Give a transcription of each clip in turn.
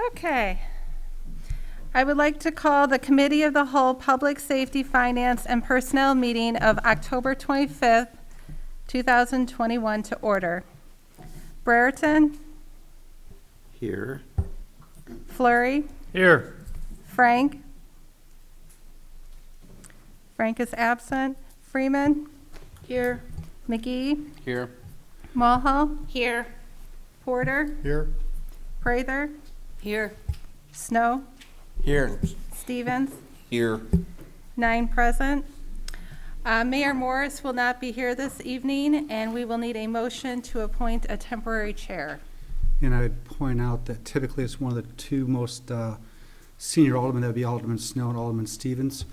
Okay. I would like to call the Committee of the Whole Public Safety, Finance, and Personnel meeting of October 25th, 2021 to order. Brereton? Here. Fleury? Here. Frank? Frank is absent. Freeman? Here. McGee? Here. Mulhall? Here. Porter? Here. Prather? Here. Snow? Here. Stevens? Here. 9 present. Mayor Morris will not be here this evening, and we will need a motion to appoint a temporary chair. And I'd point out that typically it's one of the two most senior aldermen, that would be Alderman Snow and Alderman Stevens.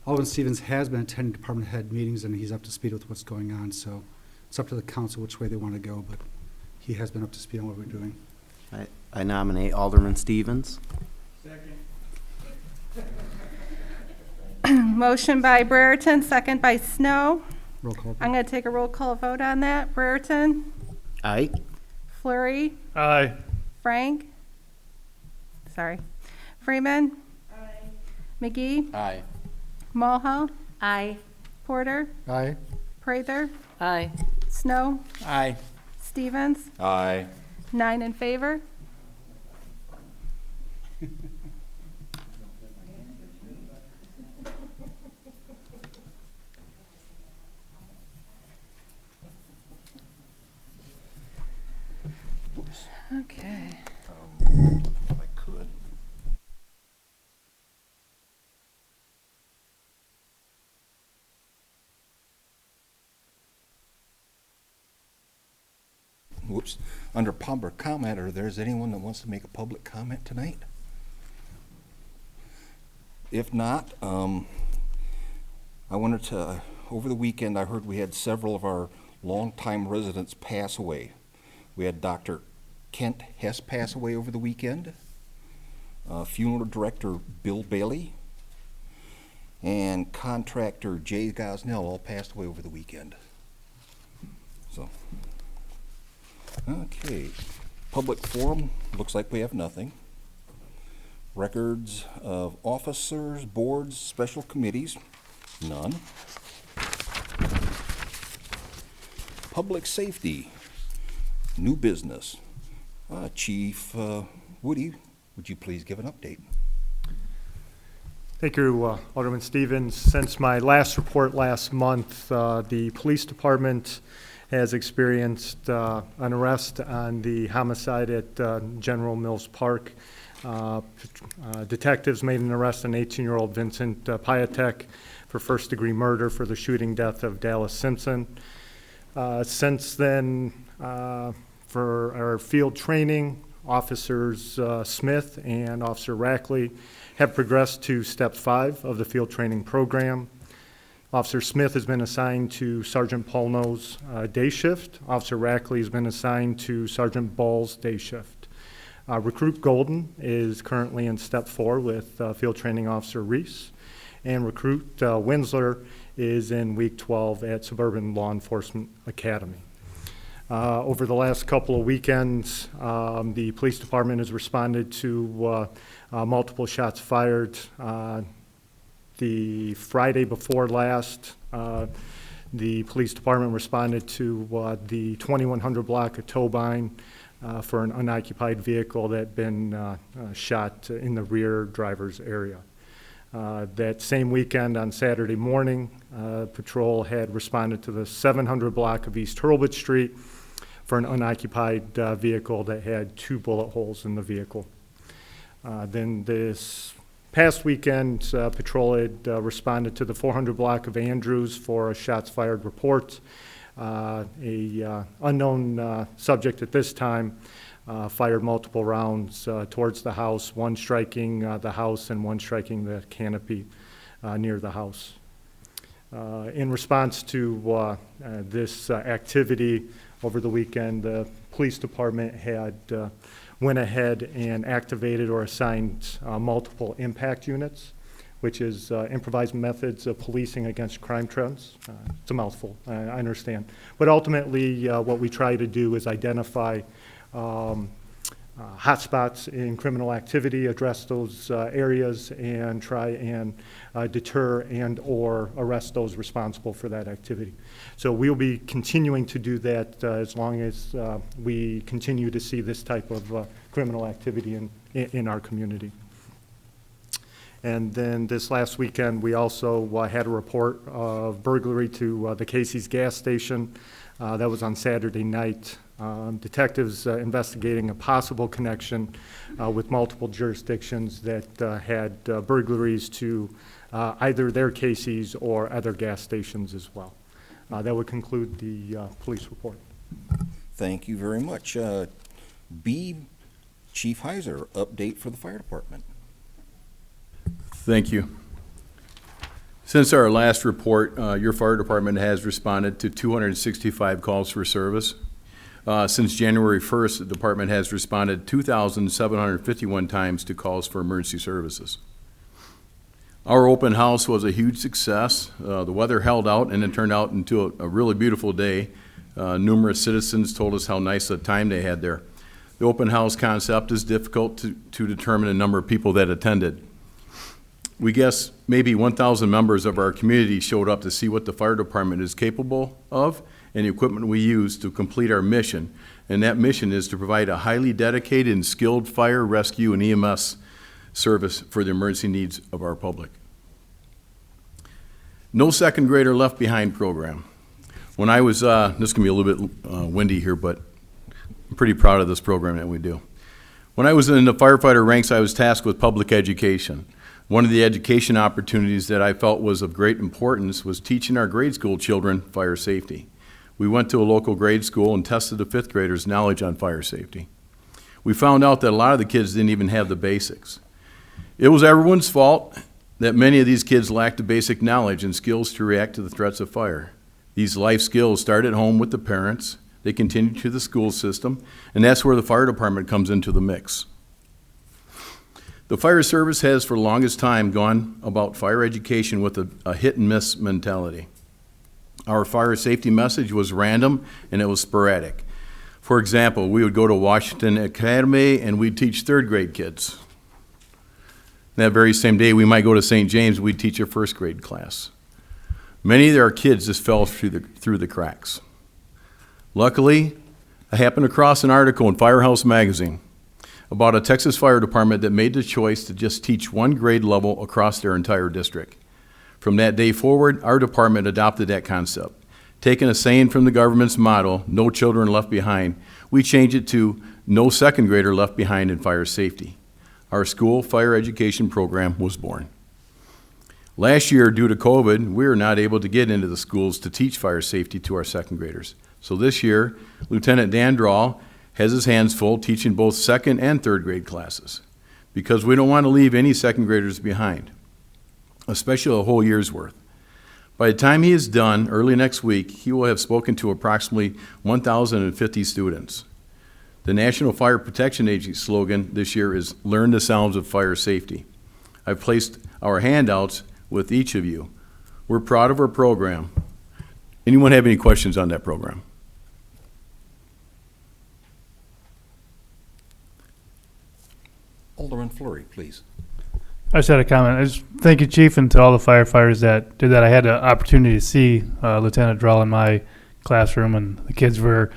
Alderman Stevens has been attending department head meetings, and he's up to speed with what's going on, so it's up to the council which way they want to go, but he has been up to speed on what we're doing. I nominate Alderman Stevens. Motion by Brereton, second by Snow. Roll call. I'm going to take a roll call vote on that. Brereton? Aye. Fleury? Aye. Frank? Sorry. Freeman? Aye. McGee? Aye. Mulhall? Aye. Porter? Aye. Prather? Aye. Snow? Aye. Stevens? Aye. 9 in favor. Okay. If I could. Whoops. Under public comment, or there's anyone that wants to make a public comment tonight? If not, I wanted to, over the weekend, I heard we had several of our longtime residents pass away. We had Dr. Kent Hess pass away over the weekend, funeral director Bill Bailey, and contractor Jay Gosnell all passed away over the weekend. So, okay. Public forum, looks like we have nothing. Records of officers, boards, special committees, none. Public safety, new business. Chief Woody, would you please give an update? Thank you, Alderman Stevens. Since my last report last month, the police department has experienced an arrest on the homicide at General Mills Park. Detectives made an arrest on 18-year-old Vincent Piatek for first-degree murder for the shooting death of Dallas Simpson. Since then, for our field training, Officers Smith and Officer Rackley have progressed to Step 5 of the field training program. Officer Smith has been assigned to Sergeant Polno's day shift. Officer Rackley has been assigned to Sergeant Ball's day shift. Recruit Golden is currently in Step 4 with Field Training Officer Reese. And Recruit Winsler is in Week 12 at Suburban Law Enforcement Academy. Over the last couple of weekends, the police department has responded to multiple shots fired. The Friday before last, the police department responded to the 2100 block of Tobine for an unoccupied vehicle that had been shot in the rear driver's area. That same weekend on Saturday morning, patrol had responded to the 700 block of East Hurlbut Street for an unoccupied vehicle that had 2 bullet holes in the vehicle. Then this past weekend, patrol had responded to the 400 block of Andrews for a shots fired report. Unknown subject at this time fired multiple rounds towards the house, one striking the house and one striking the canopy near the house. In response to this activity over the weekend, the police department had went ahead and activated or assigned multiple impact units, which is improvised methods of policing against crime trends. It's a mouthful, I understand. But ultimately, what we try to do is identify hotspots in criminal activity, address those areas, and try and deter and/or arrest those responsible for that activity. So we'll be continuing to do that as long as we continue to see this type of criminal activity in our community. And then this last weekend, we also had a report of burglary to the Casey's gas station. That was on Saturday night. Detectives investigating a possible connection with multiple jurisdictions that had burglaries to either their Casey's or other gas stations as well. That would conclude the police report. Thank you very much. B, Chief Heiser, update for the fire department. Thank you. Since our last report, your fire department has responded to 265 calls for service. Since January 1st, the department has responded 2,751 times to calls for emergency services. Our open house was a huge success. The weather held out and it turned out into a really beautiful day. Numerous citizens told us how nice a time they had there. The open house concept is difficult to determine the number of people that attended. We guess maybe 1,000 members of our community showed up to see what the fire department is capable of and the equipment we use to complete our mission. And that mission is to provide a highly dedicated and skilled fire, rescue, and EMS service for the emergency needs of our public. No second grader left behind program. When I was, this is gonna be a little bit windy here, but I'm pretty proud of this program that we do. When I was in the firefighter ranks, I was tasked with public education. One of the education opportunities that I felt was of great importance was teaching our grade school children fire safety. We went to a local grade school and tested the fifth graders' knowledge on fire safety. We found out that a lot of the kids didn't even have the basics. It was everyone's fault that many of these kids lacked the basic knowledge and skills to react to the threats of fire. These life skills start at home with the parents, they continue to the school system, and that's where the fire department comes into the mix. The fire service has for the longest time gone about fire education with a hit and miss mentality. Our fire safety message was random and it was sporadic. For example, we would go to Washington Academy and we'd teach third grade kids. That very same day, we might go to St. James, we'd teach a first grade class. Many of our kids just fell through the cracks. Luckily, I happened across an article in Firehouse Magazine about a Texas fire department that made the choice to just teach one grade level across their entire district. From that day forward, our department adopted that concept. Taking a saying from the government's motto, "No children left behind," we changed it to "No second grader left behind in fire safety." Our school fire education program was born. Last year, due to COVID, we were not able to get into the schools to teach fire safety to our second graders. So this year, Lieutenant Dan Drawl has his hands full teaching both second and third grade classes because we don't want to leave any second graders behind, especially a whole year's worth. By the time he is done, early next week, he will have spoken to approximately 1,050 students. The National Fire Protection Agency slogan this year is "Learn the sounds of fire safety." I've placed our handouts with each of you. We're proud of our program. Anyone have any questions on that program? Alderman Fleury, please. I just had a comment. Thank you, Chief, and to all the firefighters that did that. I had an opportunity to see Lieutenant Drawl in my classroom, and the kids were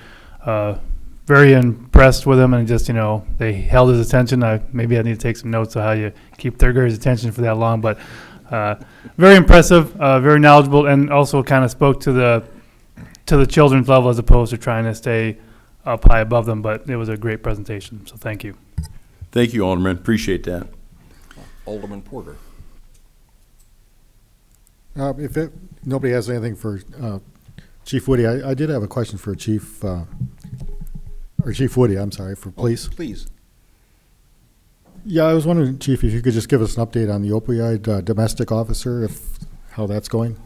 very impressed with him, and just, they held his attention. Maybe I need to take some notes on how you keep third graders' attention for that long, but very impressive, very knowledgeable, and also kind of spoke to the children's level as opposed to trying to stay up high above them, but it was a great presentation, so thank you. Thank you, Alderman. Appreciate that. Alderman Porter. Nobody has anything for Chief Woody, I did have a question for Chief Woody, I'm sorry, for police. Please. Yeah, I was wondering, Chief, if you could just give us an update on the opioid domestic officer, how that's going.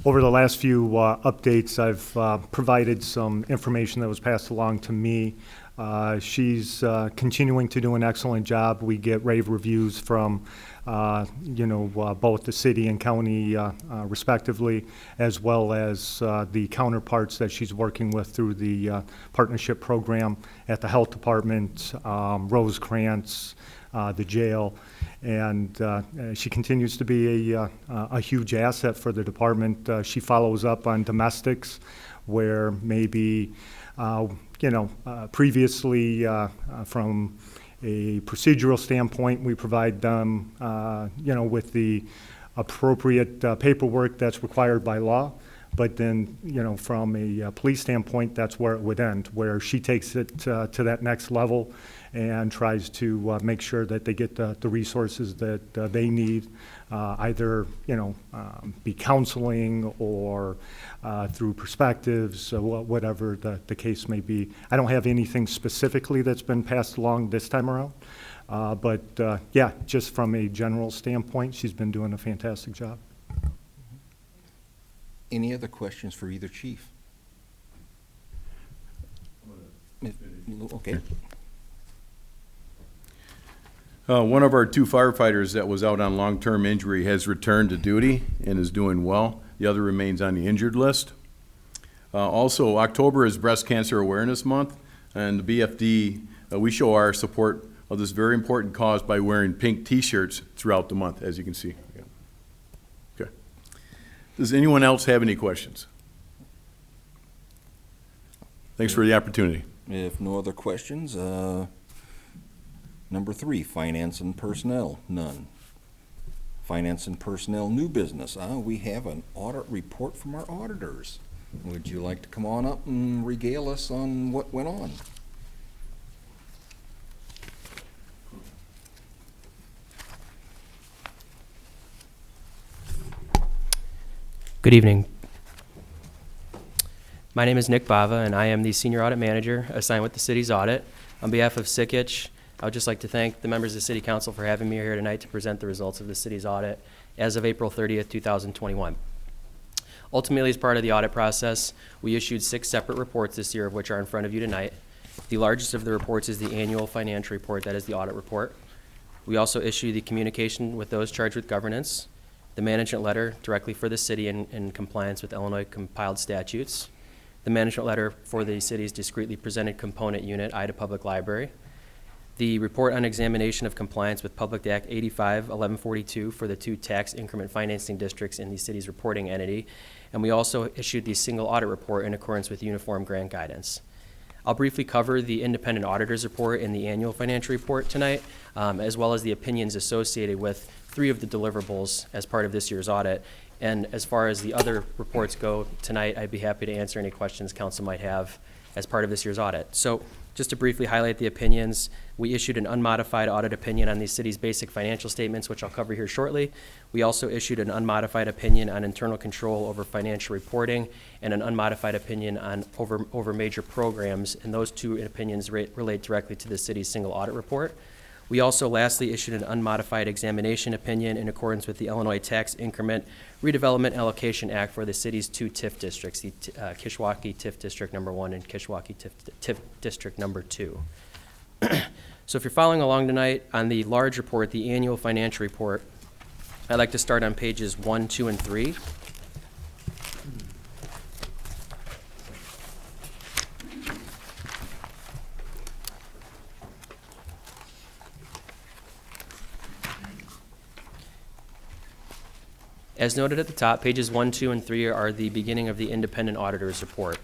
Over the last few updates, I've provided some information that was passed along to me She's continuing to do an excellent job. We get rave reviews from, both the city and county respectively, as well as the counterparts that she's working with through the partnership program at the health department, Rosecrans, the jail. And she continues to be a huge asset for the department. She follows up on domestics where maybe previously, from a procedural standpoint, we provide them, with the appropriate paperwork that's required by law. But then, from a police standpoint, that's where it would end, where she takes it to that next level and tries to make sure that they get the resources that they need, either, be counseling or through perspectives, whatever the case may be. I don't have anything specifically that's been passed along this time around, but just from a general standpoint, she's been doing a fantastic job. Any other questions for either chief? Okay. One of our 2 firefighters that was out on long-term injury has returned to duty and is doing well. The other remains on the injured list. Also, October is Breast Cancer Awareness Month, and the BFD, we show our support of this very important cause by wearing pink T-shirts throughout the month, as you can see. Okay. Does anyone else have any questions? Thanks for the opportunity. If no other questions, number 3, finance and personnel, none. Finance and personnel, new business. We have an audit report from our auditors. Would you like to come on up and regale us on what went on? Good evening. My name is Nick Bava, and I am the Senior Audit Manager assigned with the city's audit. On behalf of SICITCH, I would just like to thank the members of the City Council for having me here tonight to present the results of the city's audit as of April 30th, 2021. Ultimately, as part of the audit process, we issued 6 separate reports this year, of which are in front of you tonight. The largest of the reports is the annual financial report, that is the audit report. We also issue the communication with those charged with governance, the management letter directly for the city in compliance with Illinois compiled statutes, the management letter for the city's discreetly presented component unit, Ida Public Library, the report on examination of compliance with Public Act 85-1142 for the 2 tax increment financing districts in the city's reporting entity, and we also issued the single audit report in accordance with uniform grant guidance. I'll briefly cover the independent auditor's report and the annual financial report tonight, as well as the opinions associated with 3 of the deliverables as part of this year's audit. And as far as the other reports go tonight, I'd be happy to answer any questions council might have as part of this year's audit. So just to briefly highlight the opinions, we issued an unmodified audit opinion on the city's basic financial statements, which I'll cover here shortly. We also issued an unmodified opinion on internal control over financial reporting and an unmodified opinion on over major programs, and those 2 opinions relate directly to the city's single audit report. We also lastly issued an unmodified examination opinion in accordance with the Illinois Tax Increment Redevelopment Allocation Act for the city's 2 TIF districts, the Kishwaukee TIF District Number 1 and Kishwaukee TIF District Number 2. So if you're following along tonight on the large report, the annual financial report, I'd like to start on pages 1, 2, and 3. As noted at the top, pages 1, 2, and 3 are the beginning of the independent auditor's report.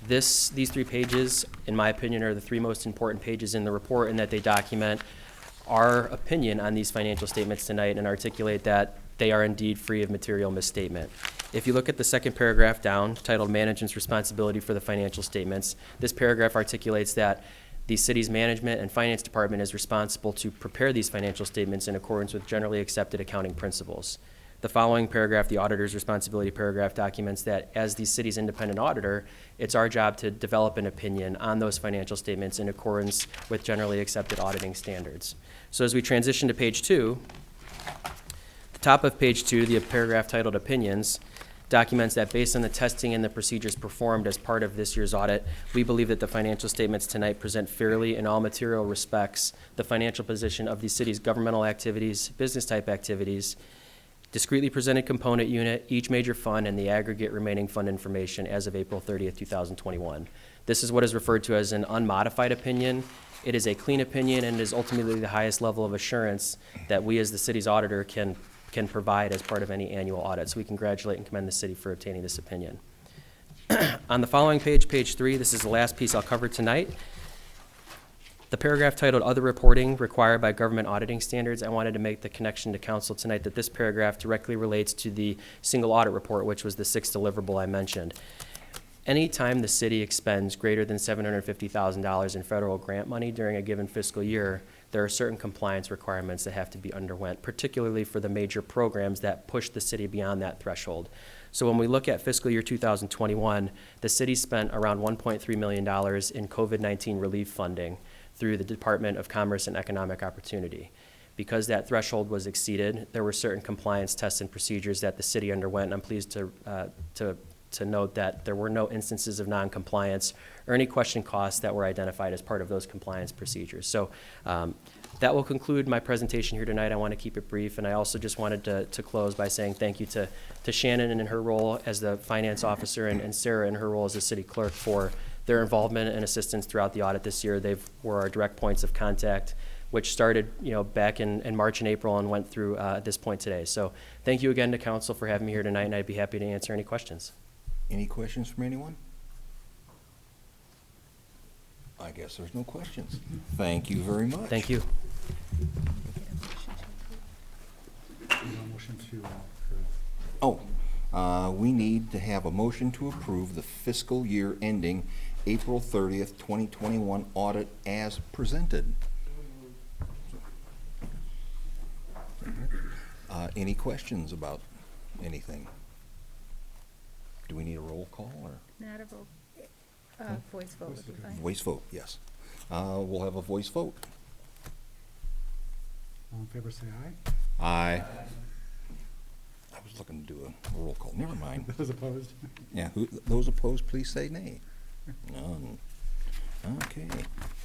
These 3 pages, in my opinion, are the 3 most important pages in the report in that they document our opinion on these financial statements tonight and articulate that they are indeed free of material misstatement. If you look at the second paragraph down, titled Management's Responsibility for the Financial Statements, this paragraph articulates that the city's management and finance department is responsible to prepare these financial statements in accordance with generally accepted accounting principles. The following paragraph, the auditor's responsibility paragraph, documents that as the city's independent auditor, it's our job to develop an opinion on those financial statements in accordance with generally accepted auditing standards. So as we transition to page 2, the top of page 2, the paragraph titled Opinions, documents that based on the testing and the procedures performed as part of this year's audit, we believe that the financial statements tonight present fairly in all material respects the financial position of the city's governmental activities, business type activities, discretely presented component unit, each major fund, and the aggregate remaining fund information as of April 30th, 2021. This is what is referred to as an unmodified opinion. It is a clean opinion and it is ultimately the highest level of assurance that we as the city's auditor can provide as part of any annual audit. So we congratulate and commend the city for obtaining this opinion. On the following page, page 3, this is the last piece I'll cover tonight. The paragraph titled Other Reporting Required by Government Auditing Standards, I wanted to make the connection to council tonight that this paragraph directly relates to the single audit report, which was the 6th deliverable I mentioned. Anytime the city expends greater than $750,000 in federal grant money during a given fiscal year, there are certain compliance requirements that have to be underwent, particularly for the major programs that push the city beyond that threshold. So when we look at fiscal year 2021, the city spent around $1.3 million in COVID-19 relief funding through the Department of Commerce and Economic Opportunity. Because that threshold was exceeded, there were certain compliance tests and procedures that the city underwent, and I'm pleased to note that there were no instances of non-compliance or any question costs that were identified as part of those compliance procedures. So that will conclude my presentation here tonight. I want to keep it brief, and I also just wanted to close by saying thank you to Shannon in her role as the finance officer and Sarah in her role as the city clerk for their involvement and assistance throughout the audit this year. They were our direct points of contact, which started back in March and April and went through at this point today. So thank you again to council for having me here tonight, and I'd be happy to answer any questions. Any questions from anyone? I guess there's no questions. Thank you very much. Thank you. We need to have a motion to approve the fiscal year ending April 30th, 2021 audit as presented. Any questions about anything? Do we need a roll call or? Not a vote. Voice vote would be fine. Voice vote, yes. We'll have a voice vote. All in favor, say aye. Aye. I was looking to do a roll call. Never mind. Those opposed? Yeah, those opposed, please say nay. None. Okay.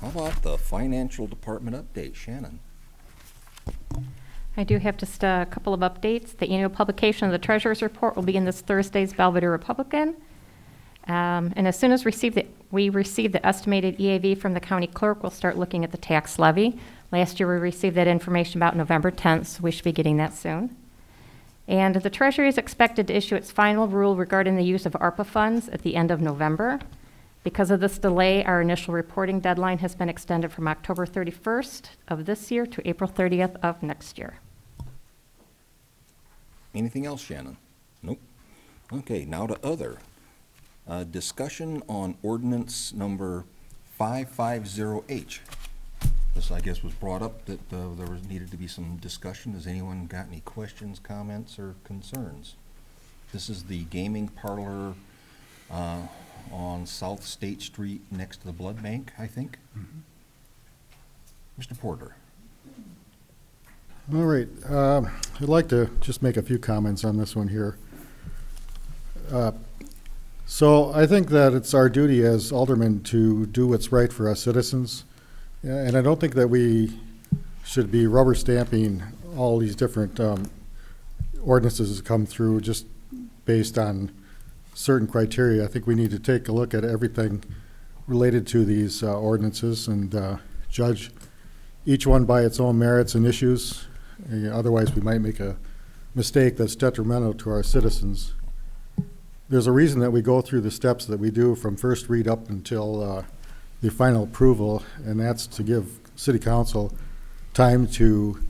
How about the financial department update? Shannon? I do have just a couple of updates. The annual publication of the Treasurer's Report will begin this Thursday's Belvedere Republican. And as soon as we receive the estimated EAV from the county clerk, we'll start looking at the tax levy. Last year, we received that information about November 10th, so we should be getting that soon. And the Treasury is expected to issue its final rule regarding the use of ARPA funds at the end of November. Because of this delay, our initial reporting deadline has been extended from October 31st of this year to April 30th of next year. Anything else, Shannon? Nope. Okay, now to other. Discussion on ordinance number 550H. This, I guess, was brought up that there needed to be some discussion. Has anyone got any questions, comments, or concerns? This is the gaming parlor on South State Street next to the blood bank, I think. Mr. Porter. All right. I'd like to just make a few comments on this one here. So I think that it's our duty as aldermen to do what's right for us citizens. And I don't think that we should be rubber stamping all these different ordinances that come through just based on certain criteria. I think we need to take a look at everything related to these ordinances and judge each one by its own merits and issues. Otherwise, we might make a mistake that's detrimental to our citizens. There's a reason that we go through the steps that we do from first read up until the final approval, and that's to give City Council time to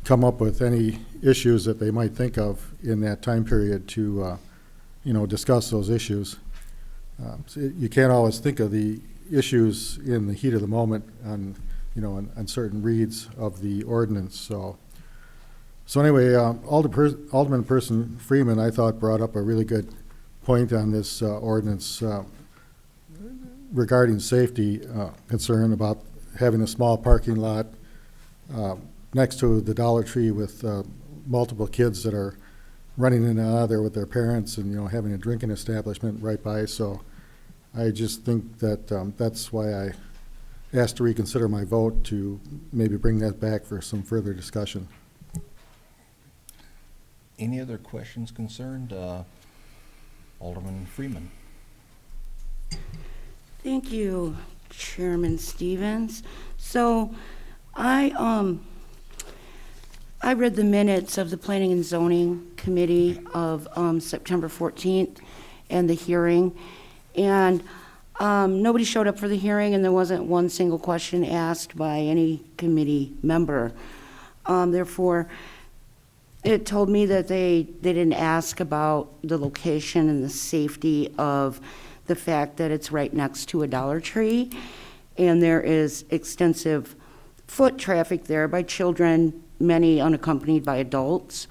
come up with any issues that they might think of in that time period to, discuss those issues. So you can't always think of the issues in the heat of the moment on certain reads of the ordinance. So anyway, Alderman Freeman, I thought, brought up a really good point on this ordinance regarding safety concern about having a small parking lot next to the Dollar Tree with multiple kids that are running in and out of there with their parents and, having a drinking establishment right by. So I just think that that's why I asked to reconsider my vote to maybe bring that back for some further discussion. Any other questions concerned? Alderman Freeman. Thank you, Chairman Stevens. So I read the minutes of the Planning and Zoning Committee of September 14th and the hearing, and nobody showed up for the hearing, and there wasn't one single question asked by any committee member. Therefore, it told me that they didn't ask about the location and the safety of the fact that it's right next to a Dollar Tree, and there is extensive foot traffic there by children, many unaccompanied by adults.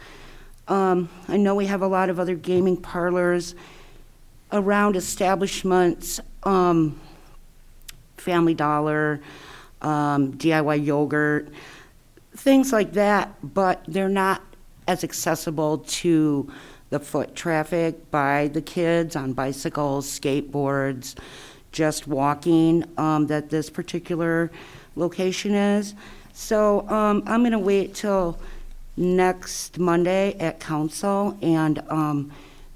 I know we have a lot of other gaming parlors around establishments, Family Dollar, DIY yogurt, things like that, but they're not as accessible to the foot traffic by the kids on bicycles, skateboards, just walking, that this particular location is. So I'm going to wait till next Monday at council and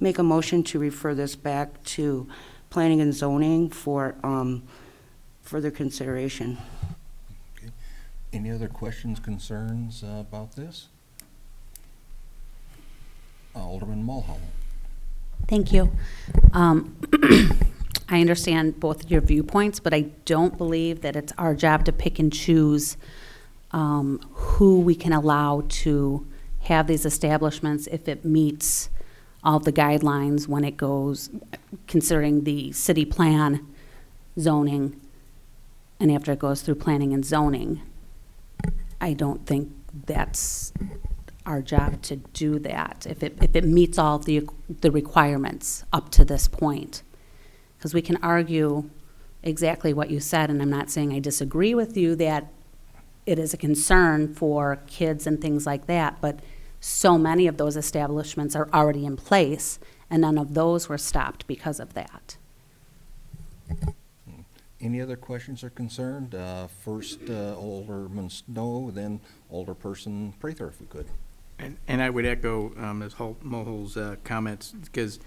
make a motion to refer this back to planning and zoning for further consideration. Okay. Any other questions, concerns about this? Alderman Mulholland. Thank you. I understand both your viewpoints, but I don't believe that it's our job to pick and choose who we can allow to have these establishments if it meets all the guidelines when it goes, considering the city plan, zoning, and after it goes through planning and zoning. I don't think that's our job to do that, if it meets all the requirements up to this point. Because we can argue exactly what you said, and I'm not saying I disagree with you that it is a concern for kids and things like that, but so many of those establishments are already in place, and none of those were stopped because of that. Any other questions or concerns? First, Alderman Snow, then Alderperson Prather, if we could. And I would echo Ms. Mulholland's comments, because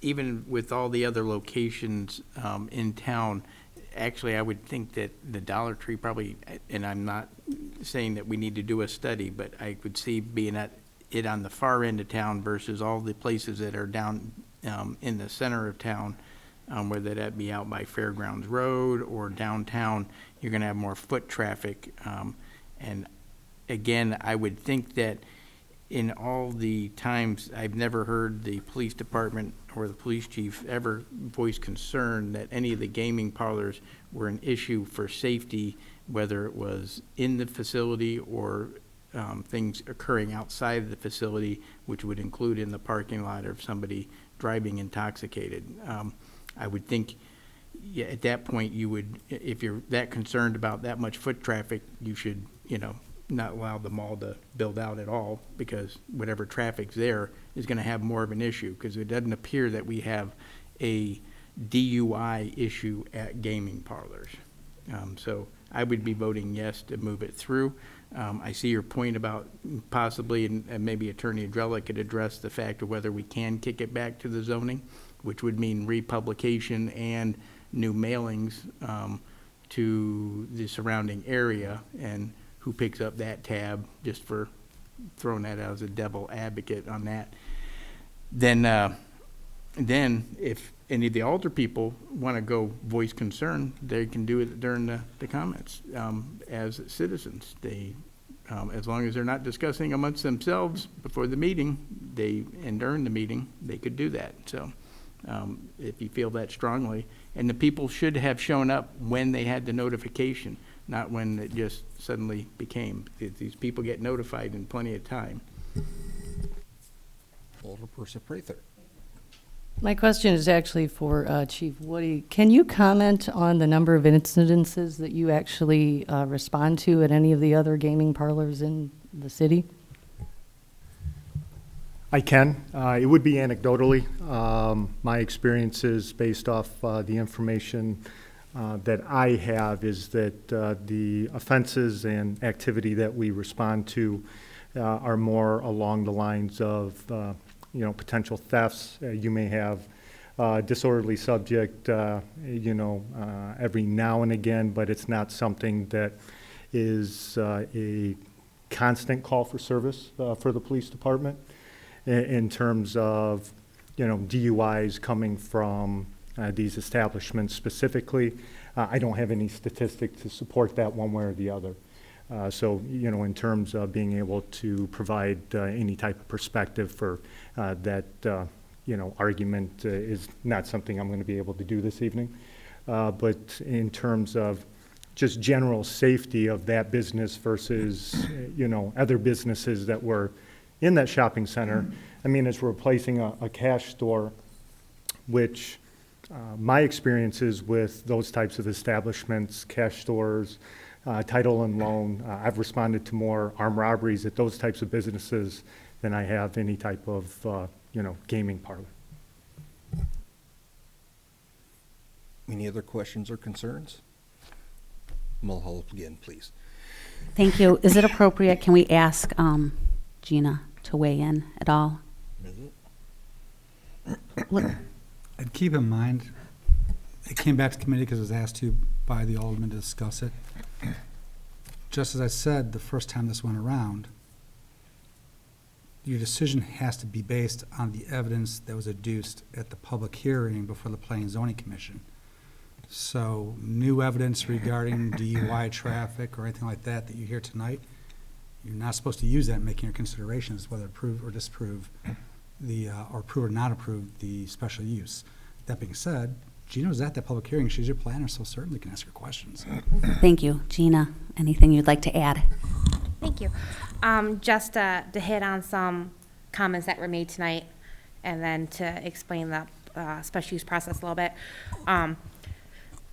even with all the other locations in town, actually I would think that the Dollar Tree probably, and I'm not saying that we need to do a study, but I could see being at it on the far end of town versus all the places that are down in the center of town, whether that be out by Fairgrounds Road or downtown, you're going to have more foot traffic. And again, I would think that in all the times, I've never heard the police department or the police chief ever voice concern that any of the gaming parlors were an issue for safety, whether it was in the facility or things occurring outside of the facility, which would include in the parking lot or somebody driving intoxicated. I would think, yeah, at that point you would, if you're that concerned about that much foot traffic, you should, not allow the mall to build out at all, because whatever traffic's there is going to have more of an issue, because it doesn't appear that we have a DUI issue at gaming parlors. So I would be voting yes to move it through. I see your point about possibly, and maybe Attorney Adrella could address the fact of whether we can kick it back to the zoning, which would mean republication and new mailings to the surrounding area, and who picks up that tab, just for throwing that out as a devil advocate on that. Then if any of the alder people want to go voice concern, they can do it during the comments as citizens. They, as long as they're not discussing amongst themselves before the meeting, and during the meeting, they could do that. So if you feel that strongly, and the people should have shown up when they had the notification, not when it just suddenly became. These people get notified in plenty of time. Alderperson Prather. My question is actually for Chief Woody. Can you comment on the number of incidences that you actually respond to at any of the other gaming parlors in the city? I can. It would be anecdotally. My experiences based off the information that I have is that the offenses and activity that we respond to are more along the lines of, potential thefts. You may have disorderly subject, every now and again, but it's not something that is a constant call for service for the police department in terms of, DUIs coming from these establishments specifically. I don't have any statistics to support that one way or the other. So, in terms of being able to provide any type of perspective for that, argument is not something I'm going to be able to do this evening. But in terms of just general safety of that business versus, other businesses that were in that shopping center, I mean, it's replacing a cash store, which my experiences with those types of establishments, cash stores, title and loan, I've responded to more armed robberies at those types of businesses than I have any type of, gaming parlor. Any other questions or concerns? Mulhall again, please. Thank you. Is it appropriate, can we ask Gina to weigh in at all? Look, And keep in mind, it came back to committee because it was asked to by the alderman to discuss it. Just as I said the first time this went around, your decision has to be based on the evidence that was adduced at the public hearing before the Planning and Zoning Commission. So new evidence regarding DUI traffic or anything like that that you hear tonight, you're not supposed to use that in making your considerations, whether approve or disapprove or approve or not approve the special use. That being said, Gina was at that public hearing. She's your planner, so certainly can ask her questions. Thank you. Gina, anything you'd like to add? Thank you. Just to hit on some comments that were made tonight and then to explain the special use process a little bit.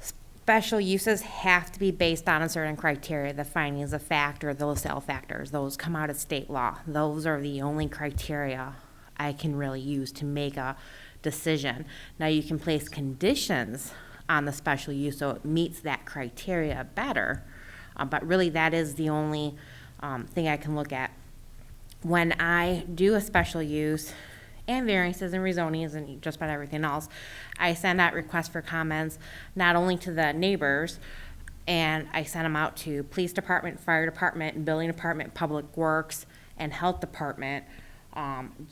Special uses have to be based on a certain criteria, the findings of fact or the LaSalle factors. Those come out of state law. Those are the only criteria I can really use to make a decision. Now, you can place conditions on the special use so it meets that criteria better, but really that is the only thing I can look at. When I do a special use and variances and rezonings and just about everything else, I send out requests for comments not only to the neighbors, and I send them out to police department, fire department, building department, public works, and health department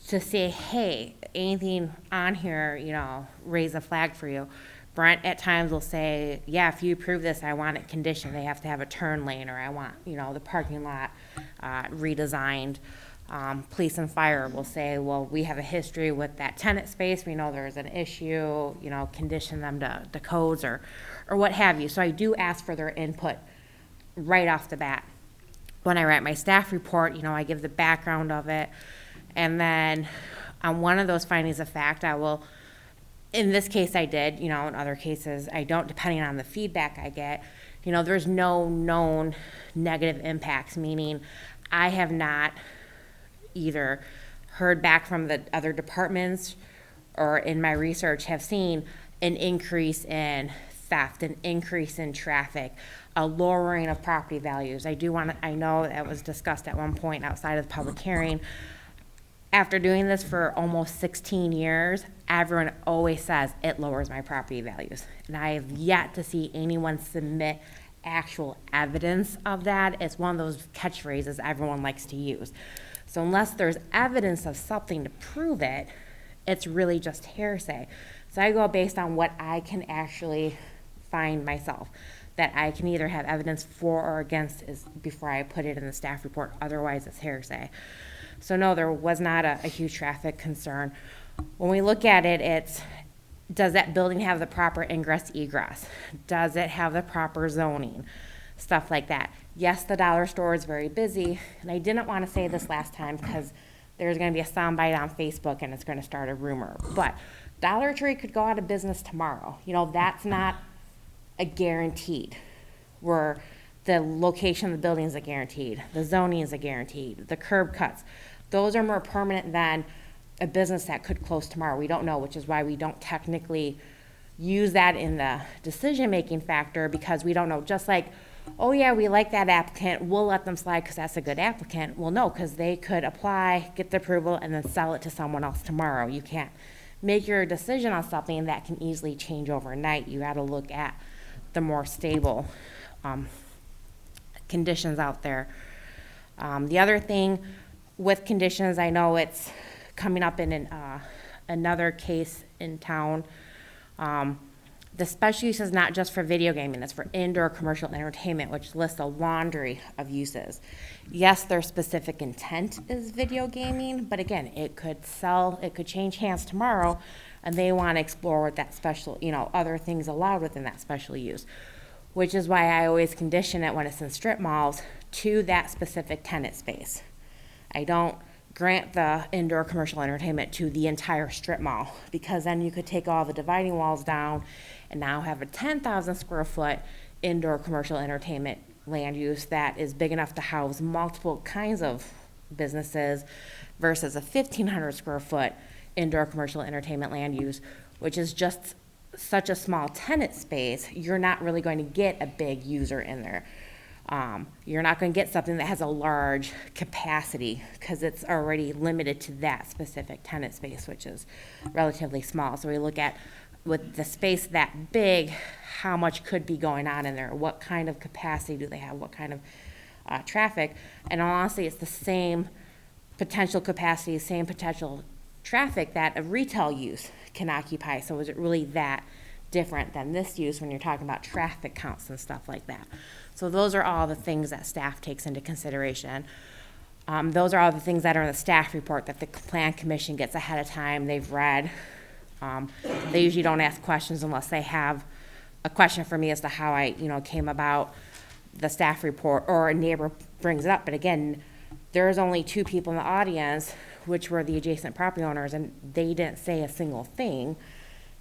to say, hey, anything on here, raise a flag for you. Brent at times will say, yeah, if you approve this, I want it conditioned. They have to have a turn lane, or I want, the parking lot redesigned. Police and fire will say, well, we have a history with that tenant space. We know there's an issue, condition them to codes or what have you. So I do ask for their input right off the bat. When I write my staff report, I give the background of it. And then on one of those findings of fact, I will, in this case I did, in other cases I don't, depending on the feedback I get, there's no known negative impacts, meaning I have not either heard back from the other departments or in my research have seen an increase in theft, an increase in traffic, a lowering of property values. I know that was discussed at one point outside of the public hearing. After doing this for almost 16 years, everyone always says it lowers my property values. And I have yet to see anyone submit actual evidence of that. It's one of those catchphrases everyone likes to use. So unless there's evidence of something to prove it, it's really just hearsay. So I go based on what I can actually find myself, that I can either have evidence for or against before I put it in the staff report. Otherwise, it's hearsay. So no, there was not a huge traffic concern. When we look at it, it's, does that building have the proper ingress egress? Does it have the proper zoning? Stuff like that. Yes, the dollar store is very busy, and I didn't want to say this last time because there's going to be a soundbite on Facebook and it's going to start a rumor. But Dollar Tree could go out of business tomorrow. That's not a guaranteed. Where the location of the building is a guaranteed, the zoning is a guaranteed, the curb cuts. Those are more permanent than a business that could close tomorrow. We don't know, which is why we don't technically use that in the decision-making factor, because we don't know. Just like, oh yeah, we like that applicant, we'll let them slide because that's a good applicant. Well, no, because they could apply, get the approval, and then sell it to someone else tomorrow. You can't make your decision on something that can easily change overnight. You got to look at the more stable conditions out there. The other thing with conditions, I know it's coming up in another case in town. The special use is not just for video gaming, it's for indoor commercial entertainment, which lists a laundry of uses. Yes, their specific intent is video gaming, but again, it could change hands tomorrow, and they want to explore what that special, other things allowed within that special use, which is why I always condition it when it's in strip malls to that specific tenant space. I don't grant the indoor commercial entertainment to the entire strip mall, because then you could take all the dividing walls down and now have a 10,000 square foot indoor commercial entertainment land use that is big enough to house multiple kinds of businesses versus a 1,500 square foot indoor commercial entertainment land use, which is just such a small tenant space. You're not really going to get a big user in there. You're not going to get something that has a large capacity because it's already limited to that specific tenant space, which is relatively small. So we look at, with the space that big, how much could be going on in there? What kind of capacity do they have? What kind of traffic? And honestly, it's the same potential capacity, same potential traffic that a retail use can occupy. So is it really that different than this use when you're talking about traffic counts and stuff like that? So those are all the things that staff takes into consideration. Those are all the things that are in the staff report that the plan commission gets ahead of time. They've read. They usually don't ask questions unless they have a question for me as to how I, came about the staff report, or a neighbor brings it up. But again, there's only 2 people in the audience, which were the adjacent property owners, and they didn't say a single thing.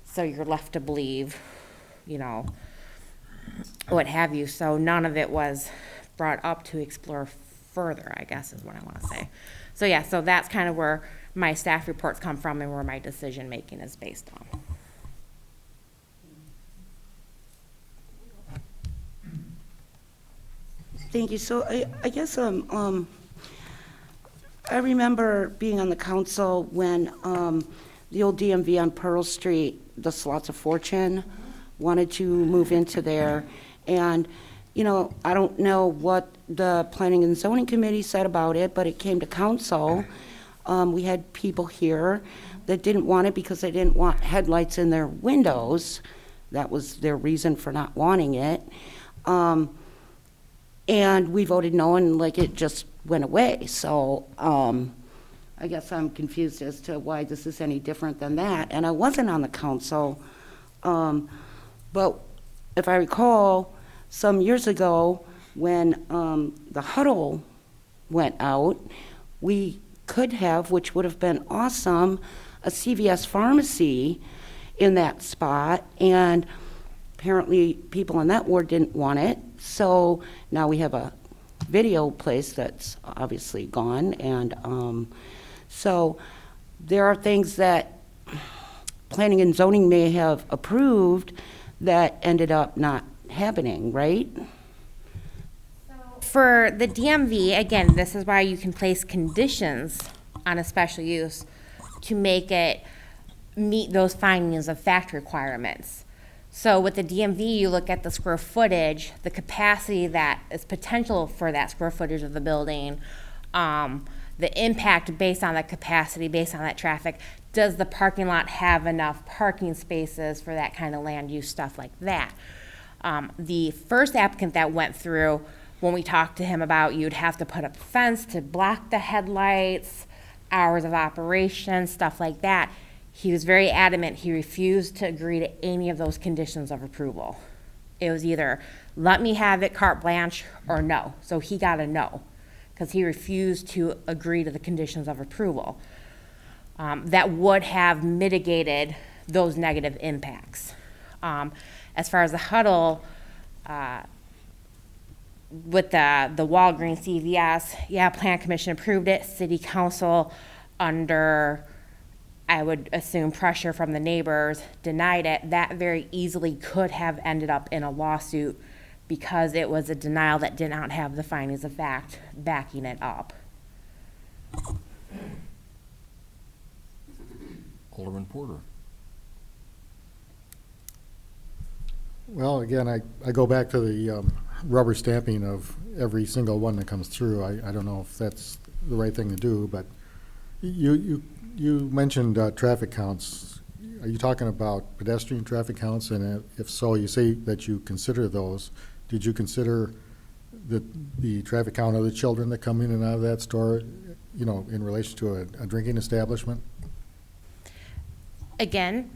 So you're left to believe, what have you. So none of it was brought up to explore further, I guess is what I want to say. So yeah, so that's kind of where my staff reports come from and where my decision making is based on. Thank you. So I guess I remember being on the council when the old DMV on Pearl Street, the Slots of Fortune, wanted to move into there. And, I don't know what the Planning and Zoning Committee said about it, but it came to council. We had people here that didn't want it because they didn't want headlights in their windows. That was their reason for not wanting it. And we voted no, and it just went away. So I guess I'm confused as to why this is any different than that. And I wasn't on the council, but if I recall, some years ago when the huddle went out, we could have, which would have been awesome, a CVS pharmacy in that spot, and apparently people in that ward didn't want it. So now we have a video place that's obviously gone, and so there are things that planning and zoning may have approved that ended up not happening, right? For the DMV, again, this is why you can place conditions on a special use to make it meet those findings of fact requirements. So with the DMV, you look at the square footage, the capacity that is potential for that square footage of the building, the impact based on that capacity, based on that traffic. Does the parking lot have enough parking spaces for that kind of land use, stuff like that? The first applicant that went through, when we talked to him about you'd have to put up a fence to block the headlights, hours of operation, stuff like that, he was very adamant. He refused to agree to any of those conditions of approval. It was either let me have it carte blanche or no. So he got a no because he refused to agree to the conditions of approval that would have mitigated those negative impacts. As far as the huddle, with the Walgreens CVS, yeah, Plan Commission approved it. City Council under I would assume pressure from the neighbors denied it, that very easily could have ended up in a lawsuit because it was a denial that did not have the findings of fact backing it up. Alderman Porter. Well, again, I go back to the rubber stamping of every single one that comes through. I don't know if that's the right thing to do, but you mentioned traffic counts. Are you talking about pedestrian traffic counts? And if so, you say that you consider those. Did you consider the traffic count of the children that come in and out of that store, you know, in relation to a drinking establishment? Again,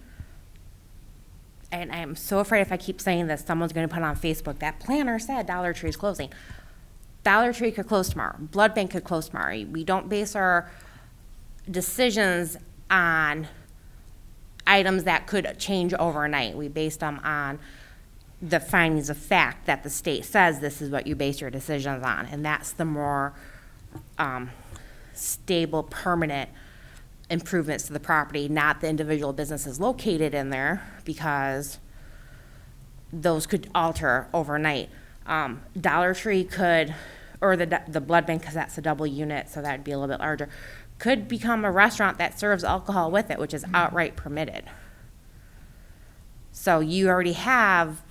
and I am so afraid if I keep saying this, someone's going to put on Facebook, that planner said Dollar Tree is closing. Dollar Tree could close tomorrow. Blood Bank could close tomorrow. We don't base our decisions on items that could change overnight. We base them on the findings of fact that the state says this is what you base your decisions on. And that's the more stable, permanent improvements to the property, not the individual businesses located in there, because those could alter overnight. Dollar Tree could, or the blood bank, because that's a double unit, so that'd be a little bit larger, could become a restaurant that serves alcohol with it, which is outright permitted. So you already have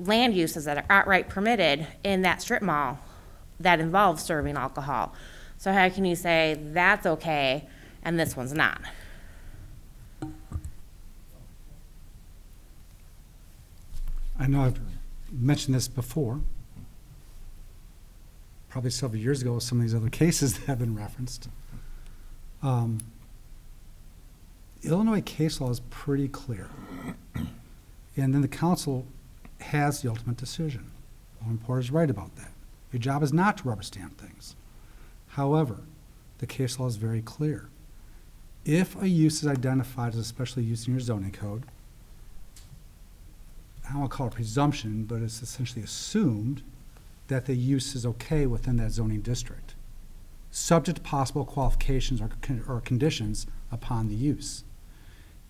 land uses that are outright permitted in that strip mall that involve serving alcohol. So how can you say that's okay and this one's not? I know I've mentioned this before, probably several years ago with some of these other cases that have been referenced. Illinois case law is pretty clear. And then the council has the ultimate decision. Alderman Porter's right about that. Your job is not to rubber stamp things. However, the case law is very clear. If a use is identified as a special use in your zoning code, I don't want to call it presumption, but it's essentially assumed that the use is okay within that zoning district, subject to possible qualifications or conditions upon the use.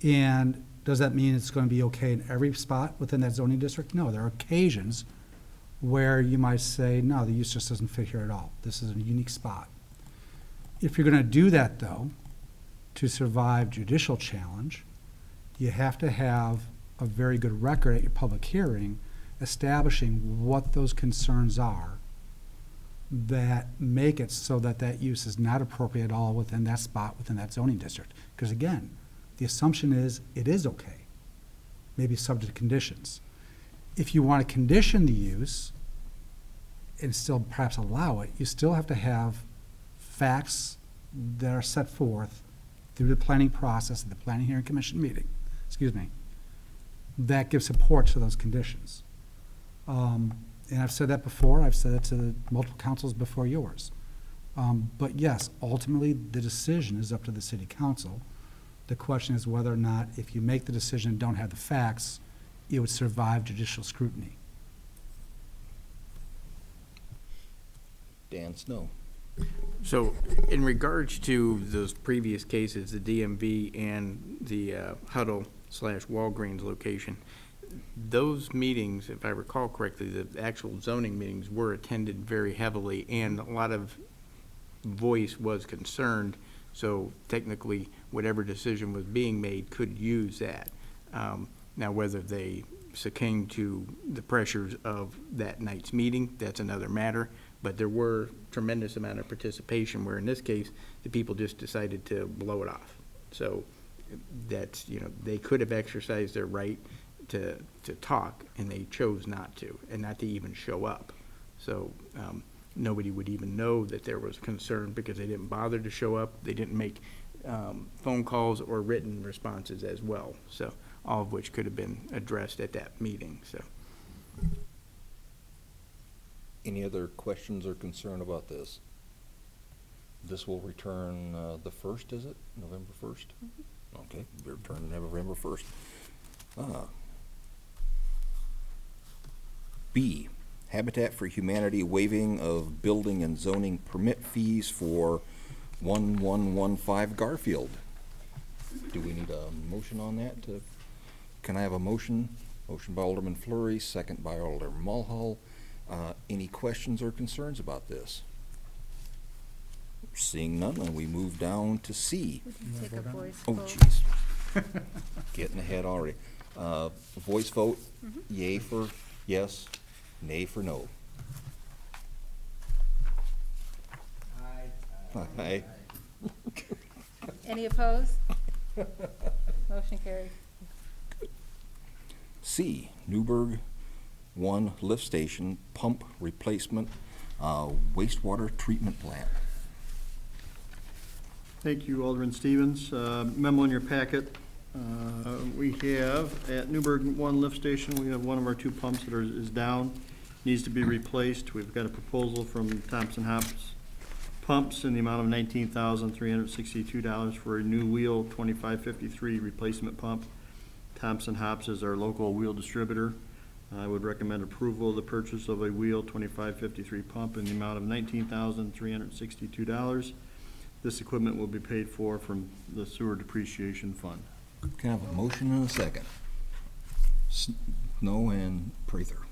And does that mean it's going to be okay in every spot within that zoning district? No, there are occasions where you might say, no, the use just doesn't fit here at all. This is a unique spot. If you're going to do that, though, to survive judicial challenge, you have to have a very good record at your public hearing establishing what those concerns are that make it so that that use is not appropriate at all within that spot, within that zoning district. Because again, the assumption is it is okay, maybe subject to conditions. If you want to condition the use and still perhaps allow it, you still have to have facts that are set forth through the planning process at the Planning Hearing Commission meeting, that give support to those conditions. And I've said that before. I've said it to multiple councils before yours. But yes, ultimately the decision is up to the city council. The question is whether or not, if you make the decision and don't have the facts, it would survive judicial scrutiny. Dan Snow. So in regards to those previous cases, the DMV and the Huddle/Walgreens location, those meetings, if I recall correctly, the actual zoning meetings were attended very heavily, and a lot of voice was concerned. So technically, whatever decision was being made could use that. Now, whether they succumbed to the pressures of that night's meeting, that's another matter. But there were tremendous amount of participation where, in this case, the people just decided to blow it off. So that's, they could have exercised their right to talk, and they chose not to, and not to even show up. So nobody would even know that there was concern because they didn't bother to show up. They didn't make phone calls or written responses as well. So all of which could have been addressed at that meeting. So. Any other questions or concern about this? This will return the 1st, is it? November 1st? Okay, we'll return November 1st. B, Habitat for Humanity waiving of building and zoning permit fees for 1115 Garfield. Do we need a motion on that? Can I have a motion? Motion by Alderman Fleury, second by Alderman Mulhall. Any questions or concerns about this? Seeing none, then we move down to C. Take a voice Oh, vote. jeez. Getting ahead already. Voice vote, yay for yes, nay for no. Aye. Any opposed? Motion carried. C, Newburgh 1 lift station pump replacement, wastewater treatment plant. Thank you, Alderman Stevens. Memo in your packet. We have, at Newburgh 1 lift station, we have one of our two pumps that is down, needs to be replaced. We've got a proposal from Thompson Hops Pumps in the amount of $19,362 for a new wheel 2553 replacement pump. Thompson Hops is our local wheel distributor. I would recommend approval of the purchase of a wheel 2553 pump in the amount of $19,362. This equipment will be paid for from the sewer depreciation fund. Can I have a motion and a second? Snow and Prather.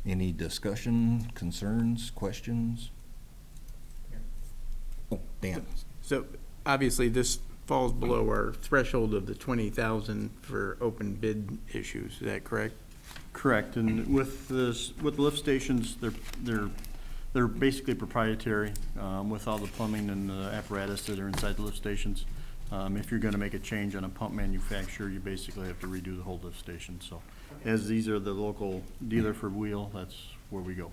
Any discussion, concerns, questions? Oh, Dan. So obviously, this falls below our threshold of the 20,000 for open bid issues. Is that correct? Correct, and with this, with the lift stations, they're basically proprietary, with all the plumbing and the apparatus that are inside the lift stations. If you're gonna make a change on a pump manufacturer, you basically have to redo the whole lift station, so. As these are the local dealer for wheel, that's where we go.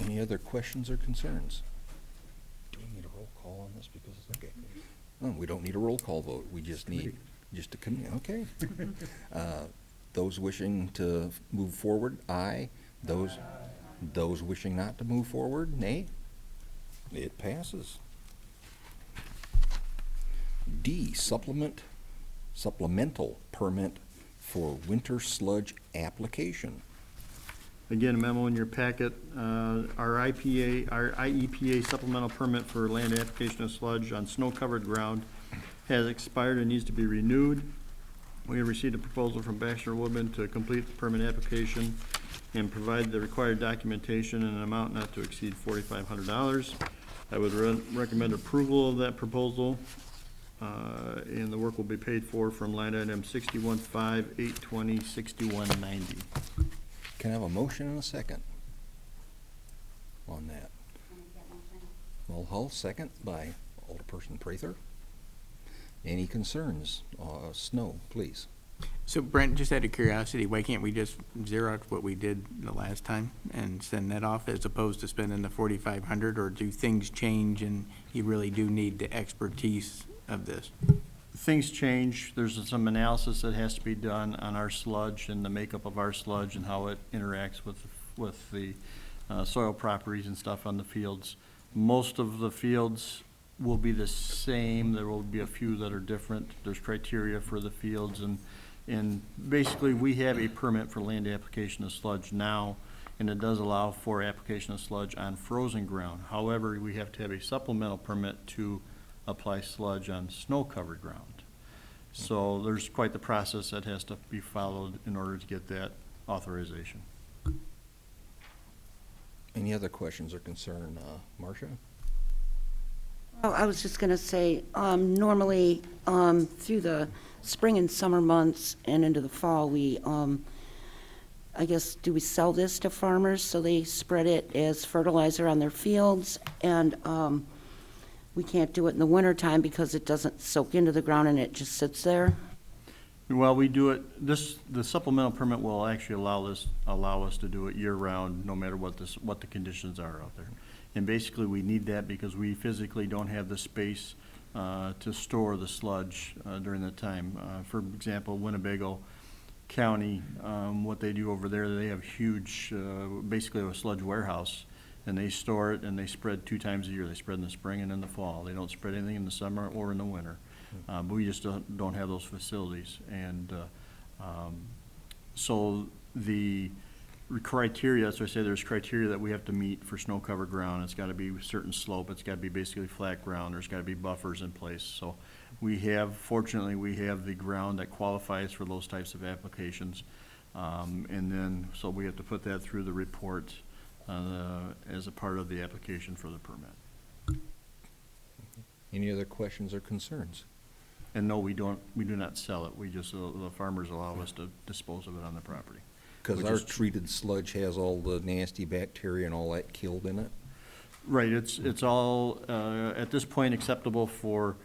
Any other questions or concerns? Do we need a roll call on this? Because, okay. No, we don't need a roll call vote. We just need, just a, okay. Those wishing to move forward, aye. Those wishing not to move forward, nay. It passes. D, supplemental permit for winter sludge application. Again, a memo in your packet, our IEPA supplemental permit for land application of sludge on snow-covered ground has expired and needs to be renewed. We have received a proposal from Baxter Woodman to complete the permit application and provide the required documentation in an amount not to exceed $4,500. I would recommend approval of that proposal, and the work will be paid for from line item 61.5/820/6190. Can I have a motion and a second on that? Mulhall, second by Alderperson Prather. Any concerns? Snow, please. So Brent, just out of curiosity, why can't we just Xerox what we did the last time and send that off as opposed to spending the 4,500, or do things change and you really do need the expertise of this? Things change. There's some analysis that has to be done on our sludge and the makeup of our sludge and how it interacts with the soil properties and stuff on the fields. Most of the fields will be the same. There will be a few that are different. There's criteria for the fields, and basically we have a permit for land application of sludge now, and it does allow for application of sludge on frozen ground. However, we have to have a supplemental permit to apply sludge on snow-covered ground. So there's quite the process that has to be followed in order to get that authorization. Any other questions or concern, Marcia? Oh, I was just gonna say, normally, through the spring and summer months and into the fall, we, I guess, do we sell this to farmers so they spread it as fertilizer on their fields? And, we can't do it in the wintertime because it doesn't soak into the ground and it just sits there? Well, we do it, the supplemental permit will actually allow us to do it year-round, no matter what the conditions are out there. And basically, we need that because we physically don't have the space to store the sludge during that time. For example, Winnebago County, what they do over there, they have huge, basically a sludge warehouse, and they store it and they spread 2 times a year. They spread in the spring and in the fall. They don't spread anything in the summer or in the winter. But we just don't have those facilities. And so the criteria, so I say there's criteria that we have to meet for snow cover ground. It's gotta be a certain slope, it's gotta be basically flat ground, there's gotta be buffers in place. So fortunately, we have the ground that qualifies for those types of applications. And then, so we have to put that through the report, as a part of the application for the permit. Any other questions or concerns? And no, we do not sell it, we just, the farmers allow us to dispose of it on the property. Because Which our is- treated sludge has all the nasty bacteria and all that killed in it? Right, it's all, at this point, acceptable for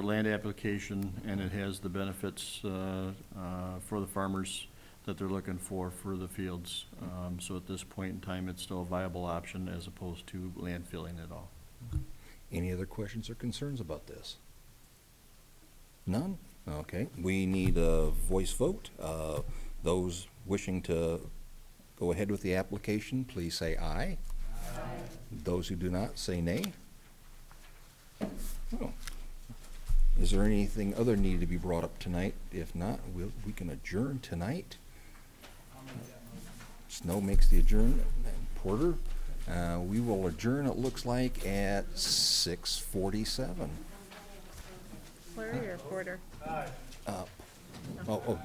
land application, and it has the benefits for the farmers that they're looking for the fields. So at this point in time, it's still a viable option as opposed to landfilling it all. Any other questions or concerns about this? None? Okay, we need a voice vote. Those wishing to go ahead with the application, please say aye. Aye. Those who do not, say nay. Oh. Is there anything other needed to be brought up tonight? If not, we can adjourn tonight. Snow makes the adjournment. Porter, we will adjourn, it looks like, at 6:47. Flurry or Porter? Oh.